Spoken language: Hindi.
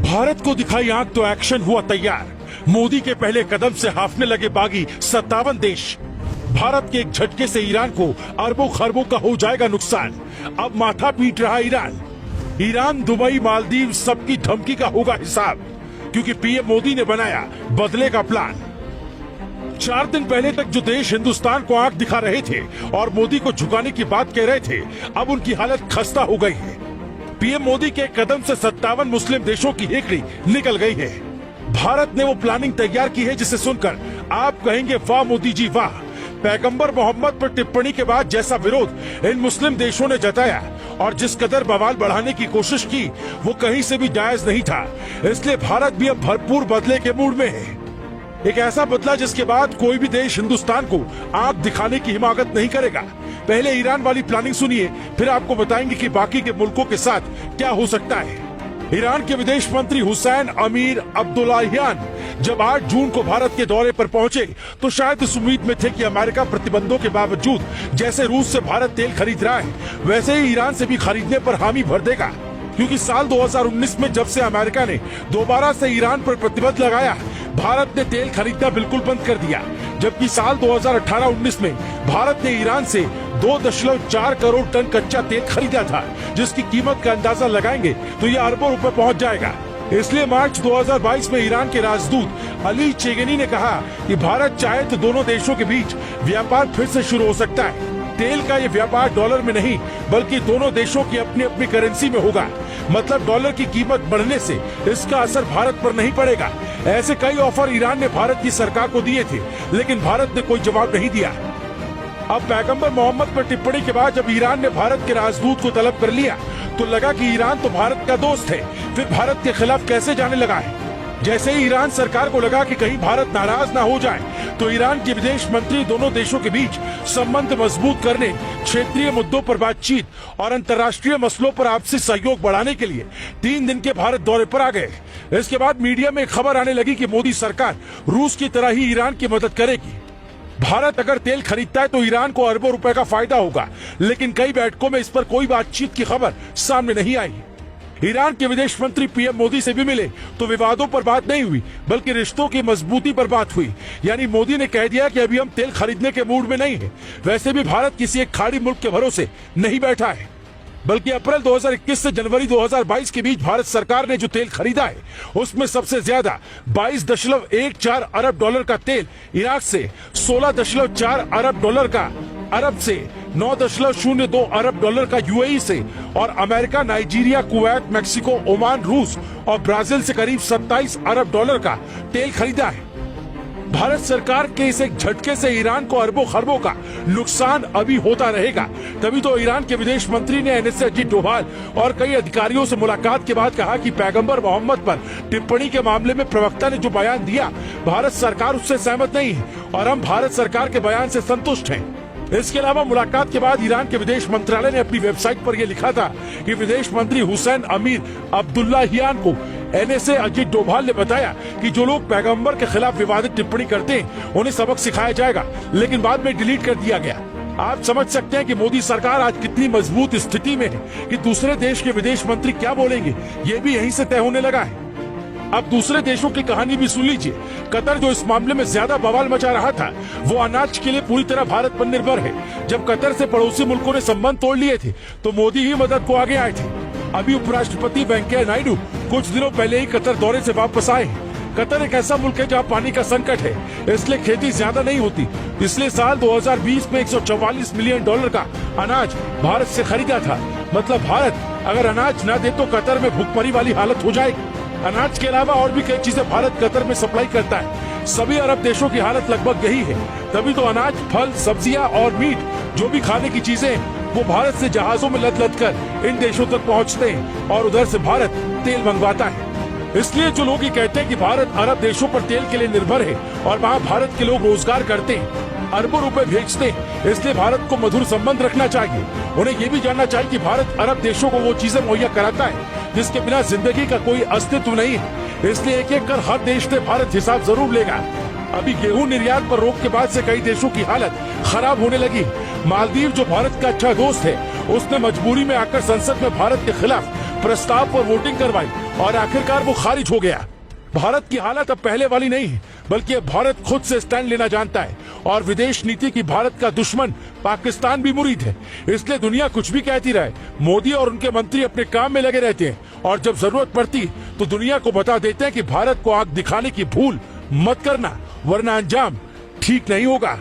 भारत को दिखाई आंख तो एक्शन हुआ तैयार। मोदी के पहले कदम से हाफने लगे बागी 57 देश। भारत के एक झटके से ईरान को अरबों खरबों का हो जाएगा नुकसान। अब माथा पीट रहा ईरान, दुबई, मालदीव सबकी धमकी का होगा हिसाब, क्योंकि पीएम मोदी ने बनाया बदले का प्लान। 4 दिन पहले तक जो देश हिंदुस्तान को आंख दिखा रहे थे और मोदी को झुकाने की बात कह रहे थे, अब उनकी हालत खस्ता हो गई है। पीएम मोदी के कदम से 57 मुस्लिम देशों की हेकड़ी निकल गई है। भारत ने वो प्लानिंग तैयार की है जिसे सुनकर आप कहेंगे वाह मोदी जी वाह। पैगंबर मोहम्मद पर टिप्पणी के बाद जैसा विरोध इन मुस्लिम देशों ने जताया और जिस कदर बवाल बढ़ाने की कोशिश की, वो कहीं से भी जायज नहीं था। इसलिए भारत भी अब भरपूर बदले के मूड में है। एक ऐसा बदला जिसके बाद कोई भी देश हिंदुस्तान को आंख दिखाने की हिमाकत नहीं करेगा। पहले ईरान वाली प्लानिंग सुनिए, फिर आपको बताएंगे कि बाकी के मुल्कों के साथ क्या हो सकता है। ईरान के विदेश मंत्री हुसैन अमीर अब्दुल्लाहियान जब 8 जून को भारत के दौरे पर पहुंचे तो शायद इस उम्मीद में थे कि अमेरिका प्रतिबंधों के बावजूद जैसे रूस से भारत तेल खरीद रहा है, वैसे ही ईरान से भी खरीदने पर हामी भर देगा। क्योंकि साल 2019 में जब से अमेरिका ने दोबारा से ईरान पर प्रतिबंध लगाया, भारत ने तेल खरीदना बिल्कुल बंद कर दिया। जबकि साल 2018-19 में भारत ने ईरान से 2.4 करोड़ टन कच्चा तेल खरीदा था, जिसकी कीमत का अंदाजा लगाएंगे तो ये अरबों रुपए पहुंच जाएगा। इसलिए मार्च 2022 में ईरान के राजदूत अली चेगेनी ने कहा कि भारत चाहे तो दोनों देशों के बीच व्यापार फिर से शुरू हो सकता है। तेल का ये व्यापार डॉलर में नहीं बल्कि दोनों देशों की अपनी अपनी करेंसी में होगा। मतलब डॉलर की कीमत बढ़ने से इसका असर भारत पर नहीं पड़ेगा। ऐसे कई ऑफर ईरान ने भारत की सरकार को दिए थे, लेकिन भारत ने कोई जवाब नहीं दिया। अब पैगंबर मोहम्मद पर टिप्पणी के बाद जब ईरान ने भारत के राजदूत को तलब कर लिया तो लगा कि ईरान तो भारत का दोस्त है, फिर भारत के खिलाफ कैसे जाने लगा है। जैसे ही ईरान सरकार को लगा कि कहीं भारत नाराज ना हो जाए, तो ईरान के विदेश मंत्री दोनों देशों के बीच संबंध मजबूत करने, क्षेत्रीय मुद्दों पर बातचीत और अंतर्राष्ट्रीय मसलों पर आपसी सहयोग बढ़ाने के लिए 3 दिन के भारत दौरे पर आ गए। इसके बाद मीडिया में खबर आने लगी कि मोदी सरकार रूस की तरह ही ईरान की मदद करेगी। भारत अगर तेल खरीदता है तो ईरान को अरबों रुपए का फायदा होगा, लेकिन कई बैठकों में इस पर कोई बातचीत की खबर सामने नहीं आई। ईरान के विदेश मंत्री पीएम मोदी से भी मिले तो विवादों पर बात नहीं हुई, बल्कि रिश्तों की मजबूती पर बात हुई। यानी मोदी ने कह दिया कि अभी हम तेल खरीदने के मूड में नहीं है। वैसे भी भारत किसी एक खाड़ी मुल्क के भरोसे नहीं बैठा है, बल्कि अप्रैल 2021 से जनवरी 2022 के बीच भारत सरकार ने जो तेल खरीदा है, उसमें सबसे ज्यादा 22.14 अरब डॉलर का तेल इराक से, 16.4 अरब डॉलर का अरब से, 9.02 अरब डॉलर का यूएई से और America, Nigeria, Kuwait, Mexico, Oman, रूस और ब्राजील से करीब 27 अरब डॉलर का तेल खरीदा है। भारत सरकार के इस एक झटके से ईरान को अरबों खरबों का नुकसान अभी होता रहेगा। तभी तो ईरान के विदेश मंत्री ने एनएसए अजीत डोभाल और कई अधिकारियों से मुलाकात के बाद कहा कि पैगंबर मोहम्मद पर टिप्पणी के मामले में प्रवक्ता ने जो बयान दिया, भारत सरकार उससे सहमत नहीं है और हम भारत सरकार के बयान से संतुष्ट हैं। इसके अलावा मुलाकात के बाद ईरान के विदेश मंत्रालय ने अपनी वेबसाइट पर यह लिखा था कि विदेश मंत्री हुसैन अमीर अब्दुल्लाहियान को एनएसए अजीत डोभाल ने बताया कि जो लोग पैगंबर के खिलाफ विवादित टिप्पणी करते हैं उन्हें सबक सिखाया जाएगा, लेकिन बाद में डिलीट कर दिया गया। आप समझ सकते हैं कि मोदी सरकार आज कितनी मजबूत स्थिति में है कि दूसरे देश के विदेश मंत्री क्या बोलेंगे ये भी यहीं से तय होने लगा है। अब दूसरे देशों की कहानी भी सुन लीजिए। कतर जो इस मामले में ज्यादा बवाल मचा रहा था, वो अनाज के लिए पूरी तरह भारत पर निर्भर है। जब कतर से पड़ोसी मुल्कों ने संबंध तोड़ लिए थे तो मोदी ही मदद को आगे आए थे। अभी उपराष्ट्रपति वेंकैया नायडू कुछ दिनों पहले ही कतर दौरे से वापस आए। कतर एक ऐसा मुल्क है जहाँ पानी का संकट है, इसलिए खेती ज्यादा नहीं होती। इसलिए साल 2020 में 144 मिलियन डॉलर का अनाज भारत से खरीदा था। मतलब भारत अगर अनाज न दे तो कतर में भूखमरी वाली हालत हो जाएगी। अनाज के अलावा और भी कई चीजें भारत कतर में सप्लाई करता है। सभी अरब देशों की हालत लगभग यही है। तभी तो अनाज, फल, सब्जियां और मीट जो भी खाने की चीजें वो भारत से जहाजों में लद कर इन देशों तक पहुंचते हैं और उधर से भारत तेल मंगवाता है। इसलिए जो लोग ये कहते हैं कि भारत अरब देशों पर तेल के लिए निर्भर है और वहाँ भारत के लोग रोजगार करते हैं, अरबों रुपए भेजते हैं, इसलिए भारत को मधुर संबंध रखना चाहिए। उन्हें ये भी जानना चाहिए कि भारत अरब देशों को वो चीजें मुहैया कराता है जिसके बिना जिंदगी का कोई अस्तित्व नहीं है। इसलिए एक एक कर हर देश से भारत हिसाब जरूर लेगा। अभी गेहूं निर्यात पर रोक के बाद से कई देशों की हालत खराब होने लगी। मालदीव जो भारत का अच्छा दोस्त है, उसने मजबूरी में आकर संसद में भारत के खिलाफ प्रस्ताव पर वोटिंग करवाई और आखिरकार वो खारिज हो गया। भारत की हालत अब पहले वाली नहीं है, बल्कि अब भारत खुद से स्टैंड लेना जानता है और विदेश नीति की भारत का दुश्मन पाकिस्तान भी मुरीद है। इसलिए दुनिया कुछ भी कहती रहे, मोदी और उनके मंत्री अपने काम में लगे रहते हैं और जब जरूरत पड़ती तो दुनिया को बता देते हैं कि भारत को आग दिखाने की भूल मत करना, वरना अंजाम ठीक नहीं होगा।